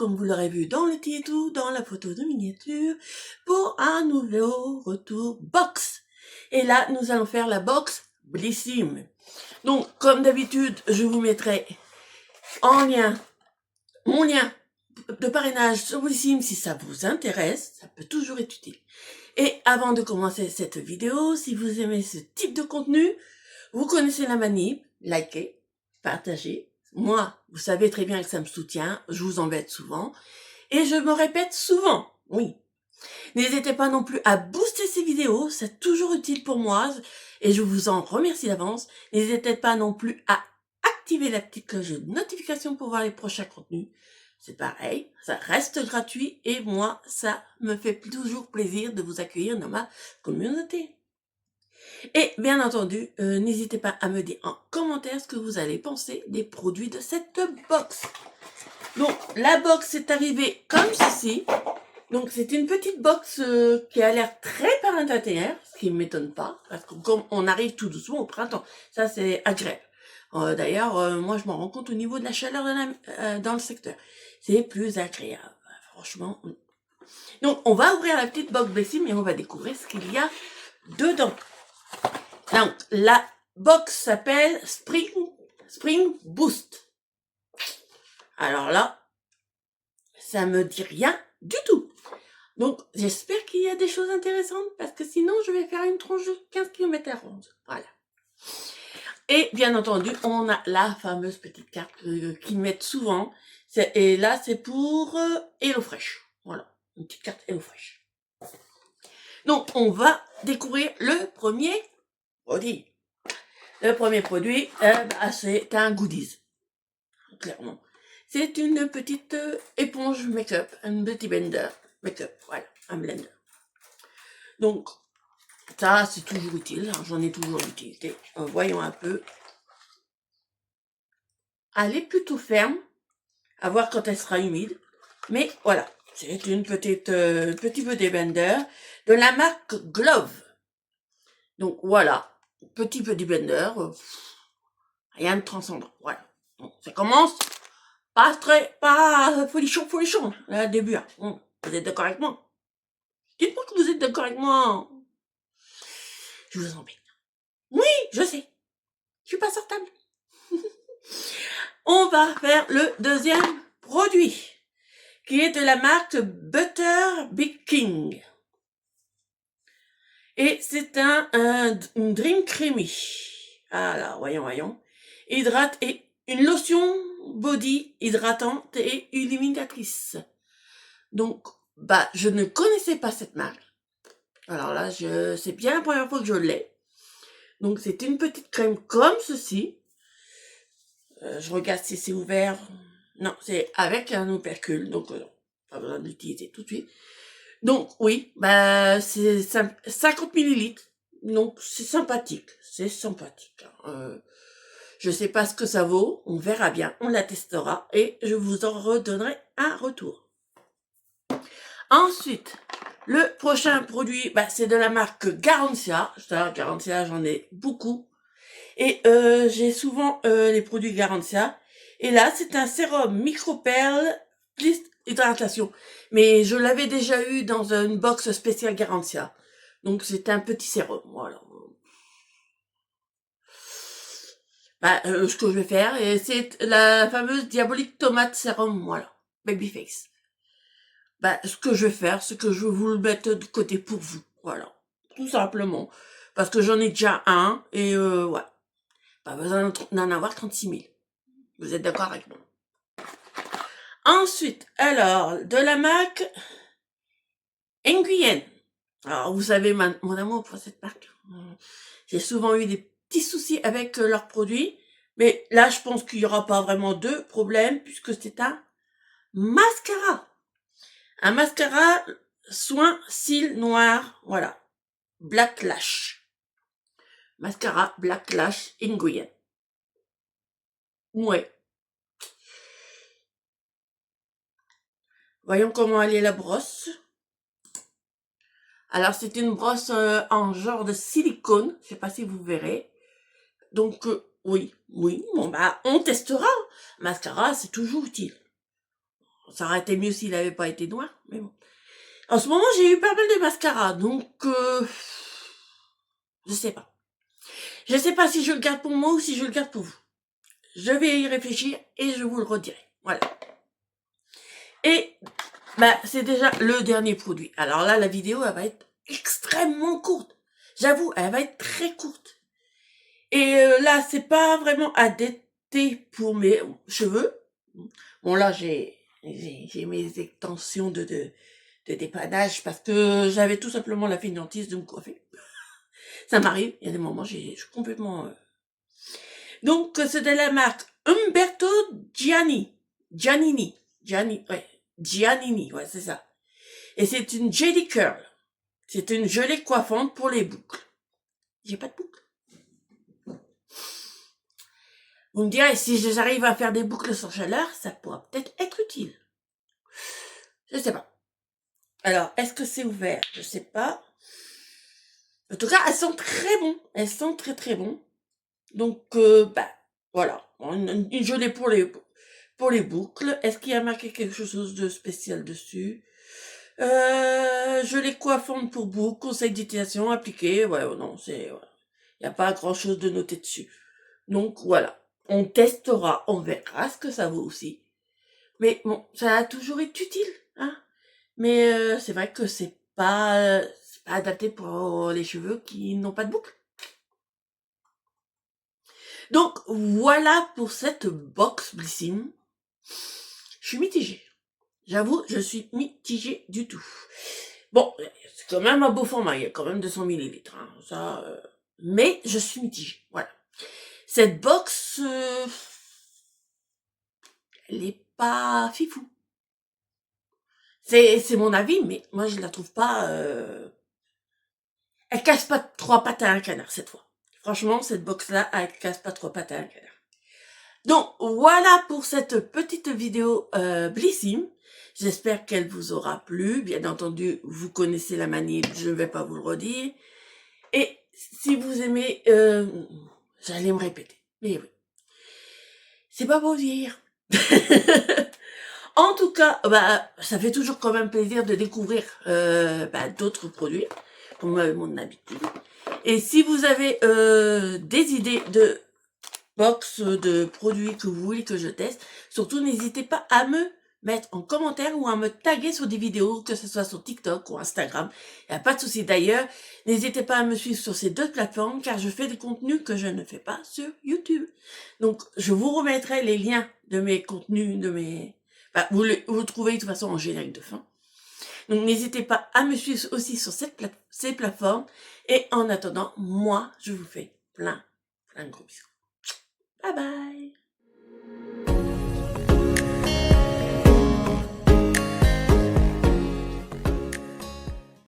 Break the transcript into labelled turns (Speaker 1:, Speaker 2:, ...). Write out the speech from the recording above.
Speaker 1: comme vous l'aurez vu dans le titre, dans la photo de miniature, pour un nouveau retour box. Et là, nous allons faire la box Blissim. Donc, comme d'habitude, je vous mettrai en lien, mon lien de parrainage sur Blissim si ça vous intéresse, ça peut toujours être utile. Et avant de commencer cette vidéo, si vous aimez ce type de contenu, vous connaissez la manip, likez, partagez. Moi, vous savez très bien que ça me soutient, je vous embête souvent. Et je me répète souvent, oui. N'hésitez pas non plus à booster ces vidéos, c'est toujours utile pour moi. Et je vous en remercie d'avance. N'hésitez pas non plus à activer la petite cloche de notification pour voir les prochains contenus. C'est pareil, ça reste gratuit et moi, ça me fait toujours plaisir de vous accueillir dans ma communauté. Et bien entendu, n'hésitez pas à me dire en commentaire ce que vous allez penser des produits de cette box. Donc, la box est arrivée comme ceci. Donc, c'est une petite box qui a l'air très parentalière, ce qui ne m'étonne pas, parce que comme on arrive tout doucement au printemps, ça c'est agréable. D'ailleurs, moi je m'en rends compte au niveau de la chaleur dans le secteur. C'est plus agréable, franchement. Donc, on va ouvrir la petite box Blissim et on va découvrir ce qu'il y a dedans. Donc, la box s'appelle Spring Boost. Alors là, ça me dit rien du tout. Donc, j'espère qu'il y a des choses intéressantes parce que sinon, je vais faire une tronche de 15 km/h. Voilà. Et bien entendu, on a la fameuse petite carte qu'ils mettent souvent. Et là, c'est pour HelloFresh. Voilà, une petite carte HelloFresh. Donc, on va découvrir le premier produit. Le premier produit, c'est un goodies. Clairement. C'est une petite éponge make-up, un petit blender make-up. Voilà, un blender. Donc, ça, c'est toujours utile. J'en ai toujours l'utilité. Voyons un peu. Elle est plutôt ferme. À voir quand elle sera humide. Mais voilà, c'est une petite petit body blender de la marque Glove. Donc voilà, petit body blender, rien de transcendant. Voilà. Donc, ça commence pas folichon, là, début. Hein. Vous êtes d'accord avec moi? Dites-moi que vous êtes d'accord avec moi. Je vous embête. Oui, je sais. Je suis pas sortable. On va faire le deuxième produit, qui est de la marque Butter Big King. Et c'est un Dream Creamy. Alors, voyons. Hydrate et une lotion body hydratante et illuminatrice. Donc, je ne connaissais pas cette marque. Alors là, c'est bien la première fois que je l'ai. Donc, c'est une petite crème comme ceci. Je regarde si c'est ouvert. Non, c'est avec un opercule. Donc, pas besoin de l'utiliser tout de suite. Donc, oui, c'est 50 millilitres. Donc, c'est sympathique. C'est sympathique. Je sais pas ce que ça vaut. On verra bien. On la testera. Et je vous en redonnerai un retour. Ensuite, le prochain produit, c'est de la marque Garancia. Ça, Garancia, j'en ai beaucoup. Et j'ai souvent les produits Garancia. Et là, c'est un sérum microperle plus hydratation. Mais je l'avais déjà eu dans une box spéciale Garancia. Donc, c'est un petit sérum. Voilà. Ce que je vais faire, c'est la fameuse Diabolique Tomate Sérum. Voilà. Babyface. Ce que je vais faire, c'est que je vais vous le mettre de côté pour vous. Voilà. Tout simplement. Parce que j'en ai déjà un. Et ouais. Pas besoin d'en avoir 36 000. Vous êtes d'accord avec moi? Ensuite, alors, de la marque Nguyen. Alors, vous savez mon amour pour cette marque. J'ai souvent eu des petits soucis avec leurs produits. Mais là, je pense qu'il n'y aura pas vraiment de problème puisque c'est un mascara. Un mascara soin cils noirs. Voilà. Black Lash. Mascara Black Lash Nguyen. Ouais. Voyons comment elle est la brosse. Alors, c'est une brosse en genre de silicone. Je sais pas si vous verrez. Donc, oui. Bon, on testera. Mascara, c'est toujours utile. Ça aurait été mieux s'il n'avait pas été noir, mais bon. En ce moment, j'ai eu pas mal de mascara, donc je sais pas. Je sais pas si je le garde pour moi ou si je le garde pour vous. Je vais y réfléchir et je vous le redirai. Voilà. Et bah, c'est déjà le dernier produit. Alors là, la vidéo, elle va être extrêmement courte. J'avoue, elle va être très courte. Et là, c'est pas vraiment adapté pour mes cheveux. Bon, là, j'ai mes extensions de dépannage parce que j'avais tout simplement la fainéantise de me coiffer. Ça m'arrive, il y a des moments, je suis complètement... Donc, c'est de la marque Umberto Giannini, ouais, c'est ça. Et c'est une Jelly Curl. C'est une gelée coiffante pour les boucles. J'ai pas de boucles. Vous me direz, si j'arrive à faire des boucles sans chaleur, ça pourra peut-être être utile. Je sais pas. Alors, est-ce que c'est ouvert? Je sais pas. En tout cas, elles sont très bon. Elles sont très très bon. Donc, bah, voilà. Une gelée pour les boucles. Est-ce qu'il y a marqué quelque chose de spécial dessus? Gelée coiffante pour boucles, conseil d'utilisation appliqué. Ouais, non, c'est... Ouais. Il n'y a pas grand-chose de noté dessus. Donc, voilà. On testera, on verra ce que ça vaut aussi. Mais bon, ça a toujours été utile, hein. Mais c'est vrai que c'est pas adapté pour les cheveux qui n'ont pas de boucle. Donc voilà pour cette box Blissim. Je suis mitigée. J'avoue, je suis mitigée du tout. Bon, c'est quand même un beau format, il y a quand même 200 millilitres. Hein, ça, mais je suis mitigée, voilà. Cette box, elle est pas fifou. C'est mon avis, mais moi je la trouve pas... Elle casse pas 3 pattes à un canard cette fois. Franchement, cette box-là, elle casse pas 3 pattes à un canard. Donc, voilà pour cette petite vidéo Blissim. J'espère qu'elle vous aura plu. Bien entendu, vous connaissez la manip, je ne vais pas vous le redire. Et si vous aimez, j'allais me répéter. Mais oui. C'est pas beau dire. En tout cas, bah, ça fait toujours quand même plaisir de découvrir d'autres produits, comme mon habitude. Et si vous avez des idées de box de produits que vous voulez que je teste, surtout n'hésitez pas à me mettre en commentaire ou à me taguer sur des vidéos, que ce soit sur TikTok ou Instagram. Il n'y a pas de souci. D'ailleurs, n'hésitez pas à me suivre sur ces deux plateformes car je fais des contenus que je ne fais pas sur YouTube. Donc, je vous remettrai les liens de mes contenus, vous le trouvez de toute façon en générique de fin. Donc, n'hésitez pas à me suivre aussi sur ces plateformes. Et en attendant, moi, je vous fais plein de gros bisous.